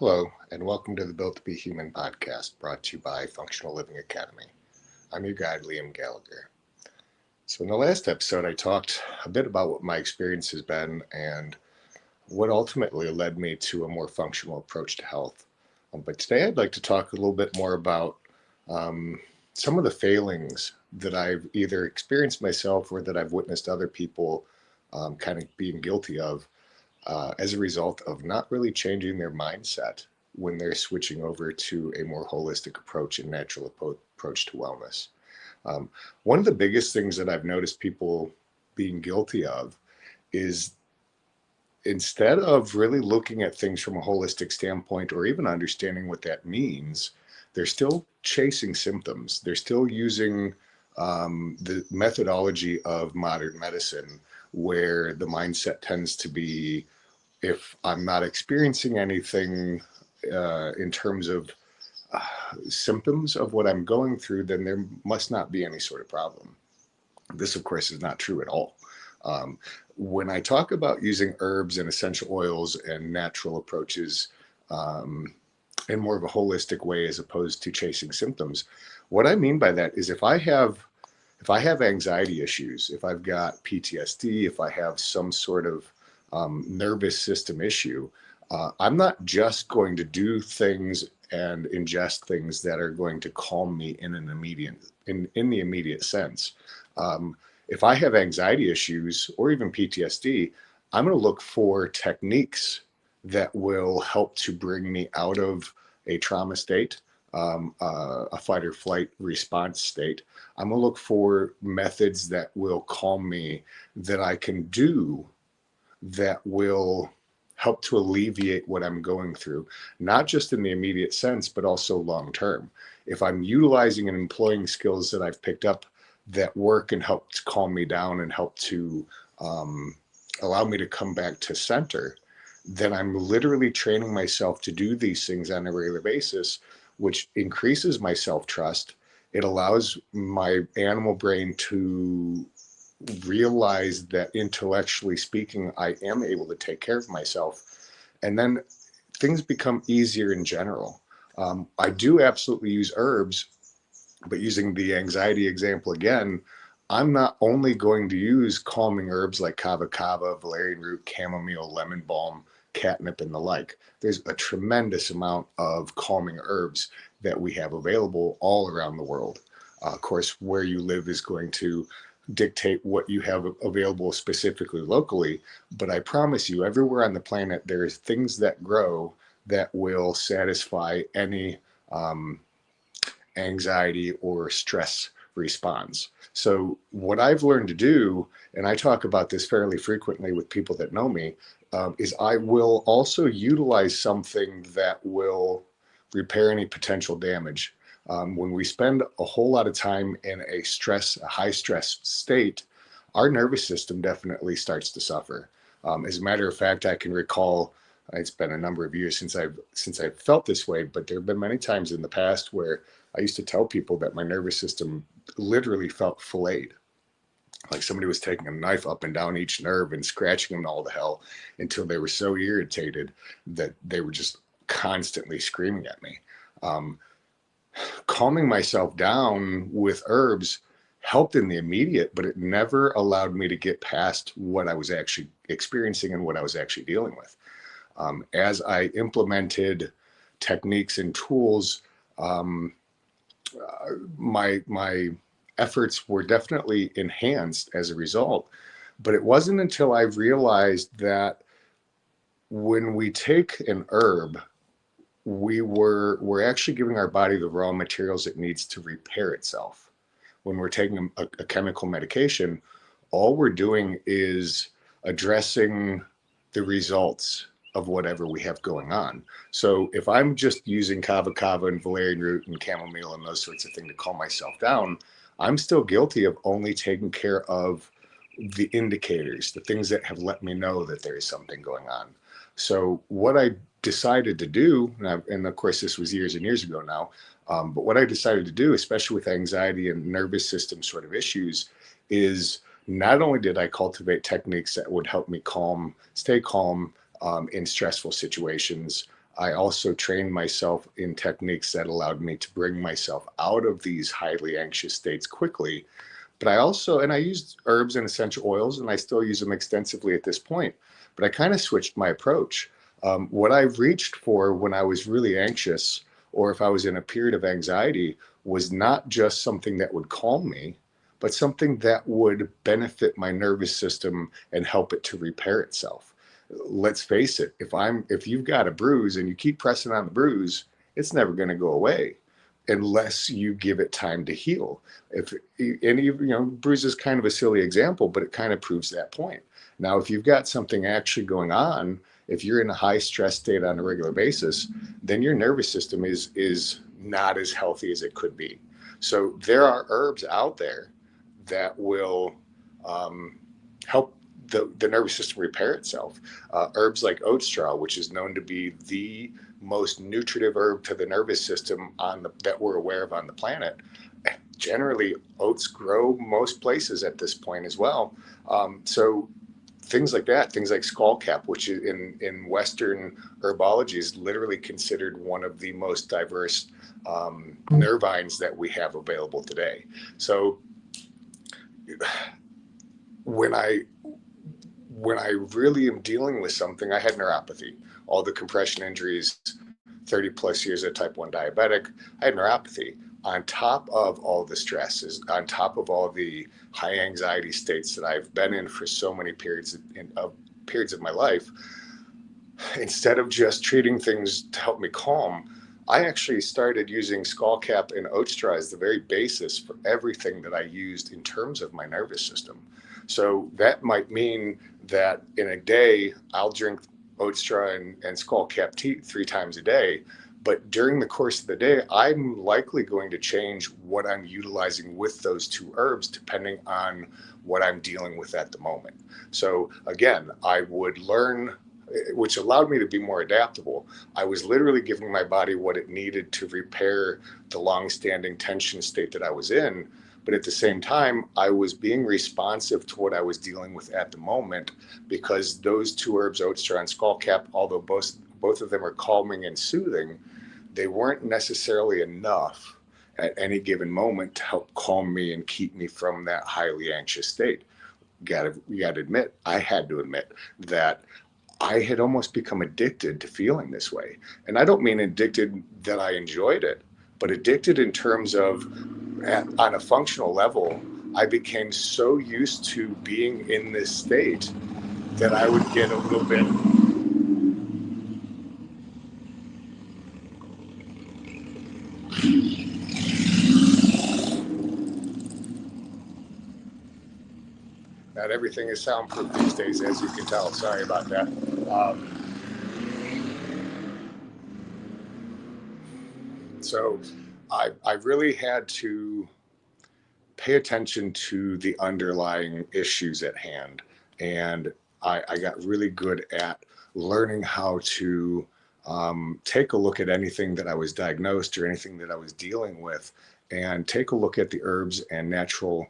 Hello, and welcome to the Built to Be Human podcast brought to you by Functional Living Academy. I'm your guide, Liam Gallagher. So, in the last episode, I talked a bit about what my experience has been and what ultimately led me to a more functional approach to health. But today, I'd like to talk a little bit more about some of the failings that I've either experienced myself or that I've witnessed other people kind of being guilty of as a result of not really changing their mindset when they're switching over to a more holistic approach and natural approach to wellness. One of the biggest things that I've noticed people being guilty of is instead of really looking at things from a holistic standpoint or even understanding what that means, they're still chasing symptoms. They're still using the methodology of modern medicine, where the mindset tends to be, if I'm not experiencing anything in terms of uh, symptoms of what I'm going through, then there must not be any sort of problem. This, of course, is not true at all. Um, when I talk about using herbs and essential oils and natural approaches um, in more of a holistic way as opposed to chasing symptoms, what I mean by that is if I have anxiety issues, if I've got PTSD, if I have some sort of nervous system issue, I'm not just going to do things and ingest things that are going to calm me in the immediate sense. Um, if I have anxiety issues or even PTSD, I'm going to look for techniques that will help to bring me out of a trauma state, a fight or flight response state. I'm going to look for methods that will calm me, that I can do, that will help to alleviate what I'm going through, not just in the immediate sense, but also long term. If I'm utilizing and employing skills that I've picked up that work and help to calm me down and help to um, allow me to come back to center, then I'm literally training myself to do these things on a regular basis, which increases my self trust. It allows my animal brain to realize that intellectually speaking, I am able to take care of myself. And then things become easier in general. I do absolutely use herbs, but using the anxiety example again, I'm not only going to use calming herbs like kava kava, valerian root, chamomile, lemon balm, catnip, and the like. There's a tremendous amount of calming herbs that we have available all around the world. Of course, where you live is going to dictate what you have available specifically locally, but I promise you, everywhere on the planet, there's things that grow that will satisfy any um, anxiety or stress response. So, what I've learned to do, and I talk about this fairly frequently with people that know me, is I will also utilize something that will repair any potential damage. When we spend a whole lot of time in a high stress state, our nervous system definitely starts to suffer. As a matter of fact, I can recall it's been a number of years since I've felt this way, but there have been many times in the past where I used to tell people that my nervous system literally felt filleted, like somebody was taking a knife up and down each nerve and scratching them all to hell until they were so irritated that they were just constantly screaming at me. Um, Calming myself down with herbs helped in the immediate, but it never allowed me to get past what I was actually experiencing and what I was actually dealing with. As I implemented techniques and tools, um, my efforts were definitely enhanced as a result. But it wasn't until I realized that when we take an herb, we're actually giving our body the raw materials it needs to repair itself. When we're taking a chemical medication, all we're doing is addressing the results of whatever we have going on. So if I'm just using kava kava and valerian root and chamomile and those sorts of things to calm myself down, I'm still guilty of only taking care of the indicators, the things that have let me know that there is something going on. So what I decided to do, and of course this was years and years ago now, but what I decided to do, especially with anxiety and nervous system sort of issues, is not only did I cultivate techniques that would help me stay calm in stressful situations, I also trained myself in techniques that allowed me to bring myself out of these highly anxious states quickly. But I used herbs and essential oils, and I still use them extensively at this point. But I kind of switched my approach. What I reached for when I was really anxious, or if I was in a period of anxiety, was not just something that would calm me, but something that would benefit my nervous system and help it to repair itself. Let's face it, if you've got a bruise and you keep pressing on the bruise, it's never going to go away unless you give it time to heal. If any, bruise is kind of a silly example, but it kind of proves that point. Now, if you've got something actually going on, if you're in a high stress state on a regular basis, then your nervous system is not as healthy as it could be. So there are herbs out there that will help the nervous system repair itself. Herbs like oat straw, which is known to be the most nutritive herb to the nervous system that we're aware of on the planet. Generally, oats grow most places at this point as well. So things like that, things like skullcap, which in Western herbology is literally considered one of the most diverse nervines that we have available today. So when I really am dealing with something, I had neuropathy, all the compression injuries, 30 plus years of type 1 diabetic, I had neuropathy on top of all the stresses, on top of all the high anxiety states that I've been in for so many periods of my life. Instead of just treating things to help me calm, I actually started using skullcap and oat straw as the very basis for everything that I used in terms of my nervous system. So that might mean that in a day, I'll drink oat straw and skullcap tea 3 times a day. But during the course of the day, I'm likely going to change what I'm utilizing with those 2 herbs, depending on what I'm dealing with at the moment. So again, I would learn, which allowed me to be more adaptable. I was literally giving my body what it needed to repair the long-standing tension state that I was in. But at the same time, I was being responsive to what I was dealing with at the moment, because those 2 herbs, oat straw and skullcap, although both of them are calming and soothing, they weren't necessarily enough at any given moment to help calm me and keep me from that highly anxious state. I had to admit that I had almost become addicted to feeling this way. And I don't mean addicted that I enjoyed it, but addicted in terms of on a functional level, I became so used to being in this state that I would get a little bit. Not everything is soundproof these days, as you can tell. Sorry about that. So I really had to pay attention to the underlying issues at hand. And I got really good at learning how to take a look at anything that I was diagnosed or anything that I was dealing with, and take a look at the herbs and natural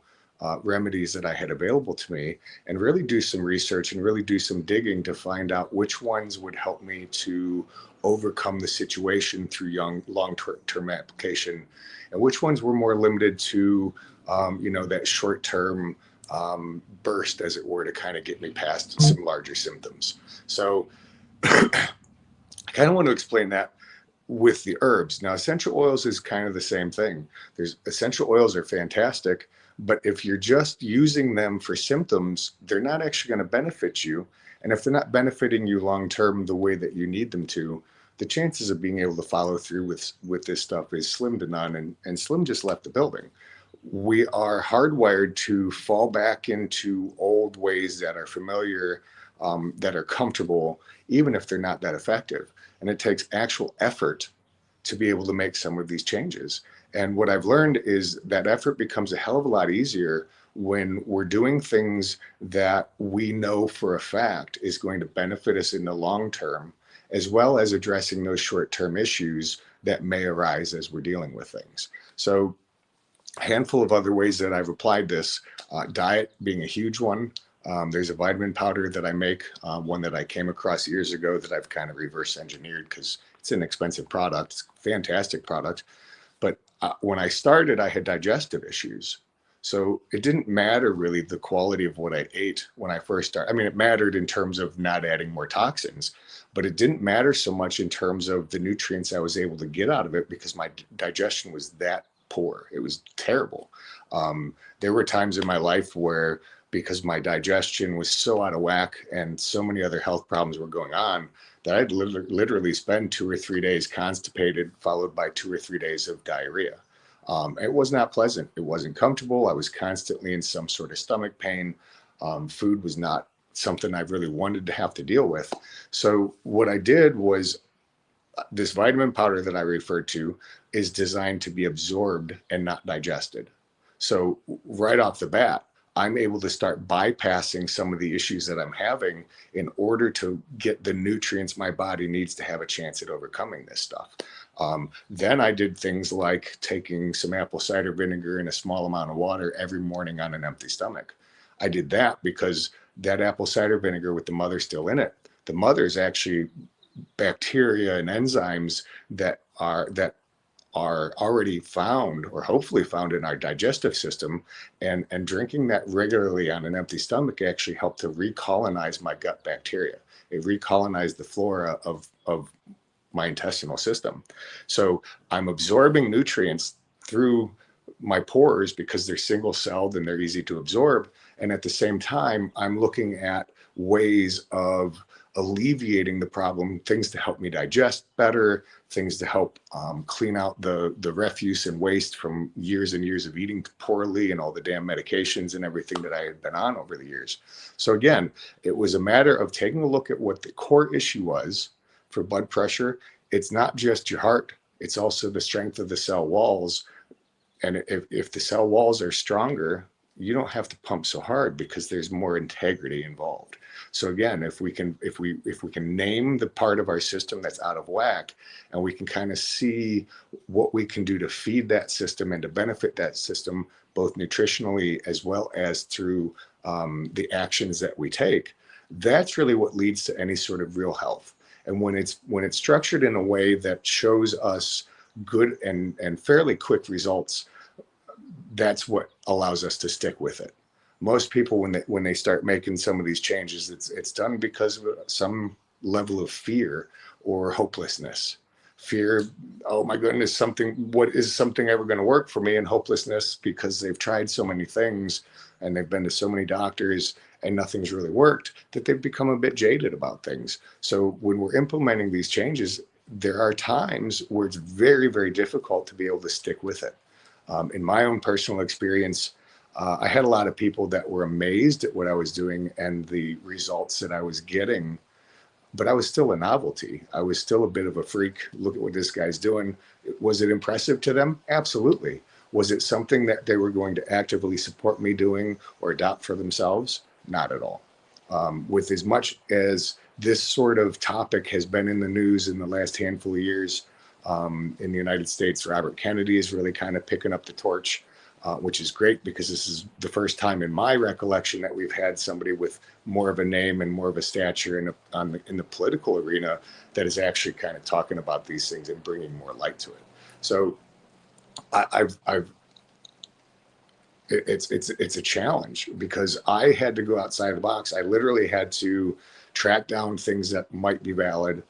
remedies that I had available to me, and really do some research and really do some digging to find out which ones would help me to overcome the situation through long-term application, and which ones were more limited to that short-term burst, as it were, to kind of get me past some larger symptoms. So I kind of want to explain that with the herbs. Now, essential oils is kind of the same thing. Essential oils are fantastic, but if you're just using them for symptoms, they're not actually going to benefit you. And if they're not benefiting you long-term the way that you need them to, the chances of being able to follow through with this stuff is slim to none. And Slim just left the building. We are hardwired to fall back into old ways that are familiar, that are comfortable, even if they're not that effective. And it takes actual effort to be able to make some of these changes. And what I've learned is that effort becomes a hell of a lot easier when we're doing things that we know for a fact is going to benefit us in the long term, as well as addressing those short-term issues that may arise as we're dealing with things. So a handful of other ways that I've applied this, diet being a huge one. There's a vitamin powder that I make, one that I came across years ago that I've kind of reverse engineered because it's an expensive product. It's a fantastic product. But when I started, I had digestive issues. So it didn't matter really the quality of what I ate when I first started. I mean, it mattered in terms of not adding more toxins, but it didn't matter so much in terms of the nutrients I was able to get out of it because my digestion was that poor. It was terrible. There were times in my life where, because my digestion was so out of whack and so many other health problems were going on, that I'd literally spend 2 or 3 days constipated, followed by 2 or 3 days of diarrhea. It was not pleasant. It wasn't comfortable. I was constantly in some sort of stomach pain. Food was not something I really wanted to have to deal with. So what I did was, this vitamin powder that I referred to is designed to be absorbed and not digested. So right off the bat, I'm able to start bypassing some of the issues that I'm having in order to get the nutrients my body needs to have a chance at overcoming this stuff. Then I did things like taking some apple cider vinegar and a small amount of water every morning on an empty stomach. I did that because that apple cider vinegar with the mother still in it, the mother is actually bacteria and enzymes that are already found or hopefully found in our digestive system, and drinking that regularly on an empty stomach actually helped to recolonize my gut bacteria. It recolonized the flora of my intestinal system. So I'm absorbing nutrients through my pores because they're single celled and they're easy to absorb. And at the same time, I'm looking at ways of alleviating the problem, things to help me digest better, things to help clean out the refuse and waste from years and years of eating poorly and all the damn medications and everything that I had been on over the years. So again, it was a matter of taking a look at what the core issue was for blood pressure. It's not just your heart, it's also the strength of the cell walls. And if the cell walls are stronger, you don't have to pump so hard because there's more integrity involved. So again, if we can name the part of our system that's out of whack, and we can kind of see what we can do to feed that system and to benefit that system, both nutritionally as well as through the actions that we take, that's really what leads to any sort of real health. And when it's structured in a way that shows us good and fairly quick results, that's what allows us to stick with it. Most people, when they start making some of these changes, it's done because of some level of fear or hopelessness. Fear, oh my goodness, what is something ever going to work for me? And hopelessness because they've tried so many things and they've been to so many doctors and nothing's really worked, that they've become a bit jaded about things. So when we're implementing these changes, there are times where it's very, very difficult to be able to stick with it. In my own personal experience, I had a lot of people that were amazed at what I was doing and the results that I was getting, but I was still a novelty. I was still a bit of a freak. Look at what this guy's doing. Was it impressive to them? Absolutely. Was it something that they were going to actively support me doing or adopt for themselves? Not at all. With as much as this sort of topic has been in the news in the last handful of years, in the United States, Robert Kennedy is really kind of picking up the torch, which is great because this is the first time in my recollection that we've had somebody with more of a name and more of a stature in the political arena that is actually kind of talking about these things and bringing more light to it. So it's a challenge because I had to go outside the box. I literally had to track down things that might be valid,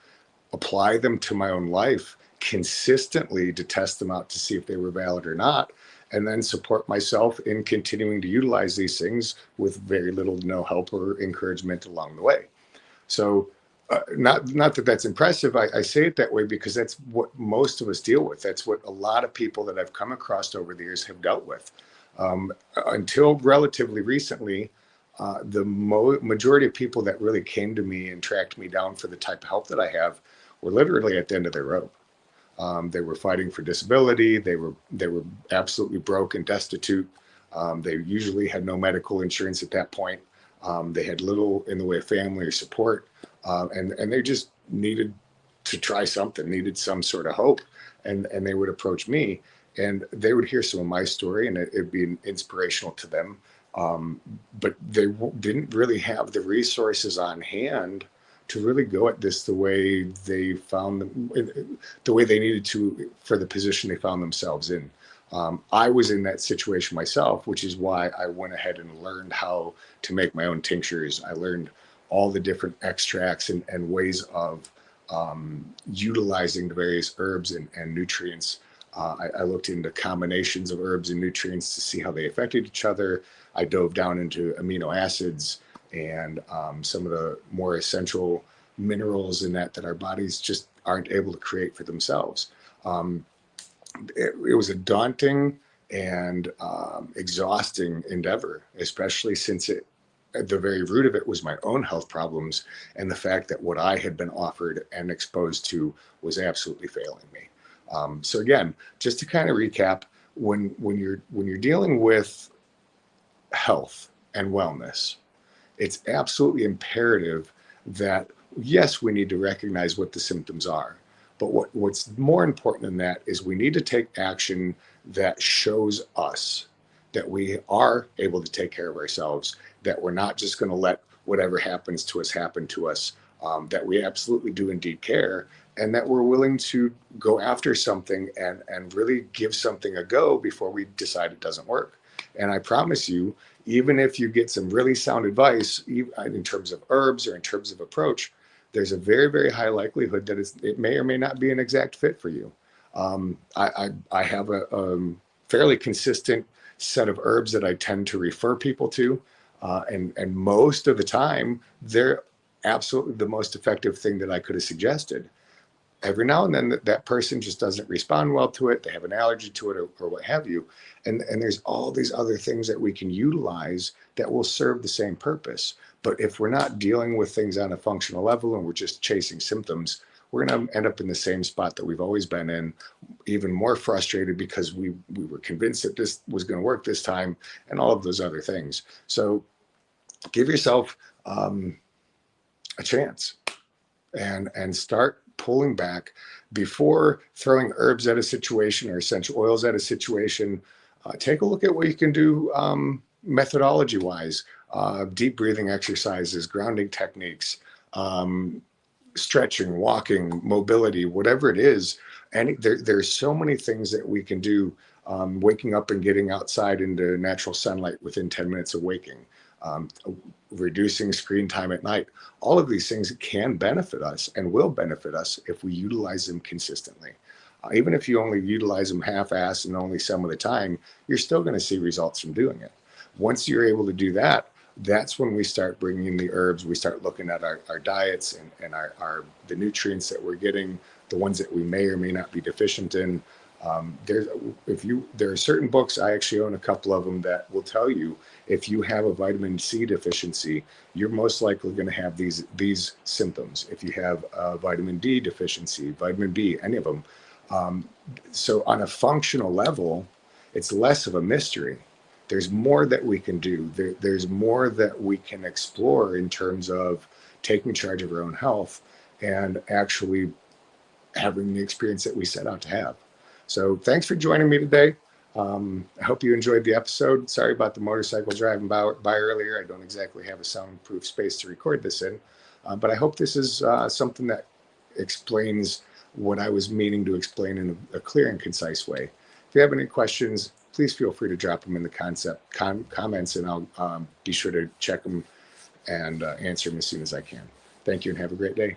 apply them to my own life consistently to test them out to see if they were valid or not, and then support myself in continuing to utilize these things with very little to no help or encouragement along the way. So not that that's impressive. I say it that way because that's what most of us deal with. That's what a lot of people that I've come across over the years have dealt with. Until relatively recently, the majority of people that really came to me and tracked me down for the type of help that I have were literally at the end of their rope. They were fighting for disability. They were absolutely broke and destitute. They usually had no medical insurance at that point. They had little in the way of family or support, and they just needed to try something, needed some sort of hope, and they would approach me, and they would hear some of my story, and it'd be inspirational to them. But they didn't really have the resources on hand to really go at this the way they found them, the way they needed to for the position they found themselves in. I was in that situation myself, which is why I went ahead and learned how to make my own tinctures. I learned all the different extracts and ways of utilizing the various herbs and nutrients. I looked into combinations of herbs and nutrients to see how they affected each other. I dove down into amino acids and some of the more essential minerals in that our bodies just aren't able to create for themselves. It was a daunting and exhausting endeavor, especially since at the very root of it was my own health problems and the fact that what I had been offered and exposed to was absolutely failing me. So again, just to kind of recap, when you're dealing with health and wellness, it's absolutely imperative that, yes, we need to recognize what the symptoms are. But what's more important than that is we need to take action that shows us that we are able to take care of ourselves, that we're not just going to let whatever happens to us happen to us, that we absolutely do indeed care, and that we're willing to go after something and really give something a go before we decide it doesn't work. And I promise you, even if you get some really sound advice in terms of herbs or in terms of approach, there's a very, very high likelihood that it may or may not be an exact fit for you. I have a fairly consistent set of herbs that I tend to refer people to. And most of the time, they're absolutely the most effective thing that I could have suggested. Every now and then that person just doesn't respond well to it. They have an allergy to it or what have you. And there's all these other things that we can utilize that will serve the same purpose. But if we're not dealing with things on a functional level and we're just chasing symptoms, we're going to end up in the same spot that we've always been in, even more frustrated because we were convinced that this was going to work this time and all of those other things. So give yourself a chance and start pulling back before throwing herbs at a situation or essential oils at a situation. Take a look at what you can do methodology wise, deep breathing exercises, grounding techniques, stretching, walking, mobility, whatever it is. And there's so many things that we can do. Waking up and getting outside into natural sunlight within 10 minutes of waking, reducing screen time at night. All of these things can benefit us and will benefit us if we utilize them consistently. Even if you only utilize them half-assed and only some of the time, you're still going to see results from doing it. Once you're able to do that, that's when we start bringing in the herbs. We start looking at our diets and the nutrients that we're getting, the ones that we may or may not be deficient in. There are certain books, I actually own a couple of them, that will tell you if you have a vitamin C deficiency, you're most likely going to have these symptoms. If you have a vitamin D deficiency, vitamin B, any of them. So on a functional level, it's less of a mystery. There's more that we can do. There's more that we can explore in terms of taking charge of our own health and actually having the experience that we set out to have. So thanks for joining me today. I hope you enjoyed the episode. Sorry about the motorcycle driving by earlier. I don't exactly have a soundproof space to record this in, but I hope this is something that explains what I was meaning to explain in a clear and concise way. If you have any questions, please feel free to drop them in the comments, and I'll be sure to check them and answer them as soon as I can. Thank you and have a great day.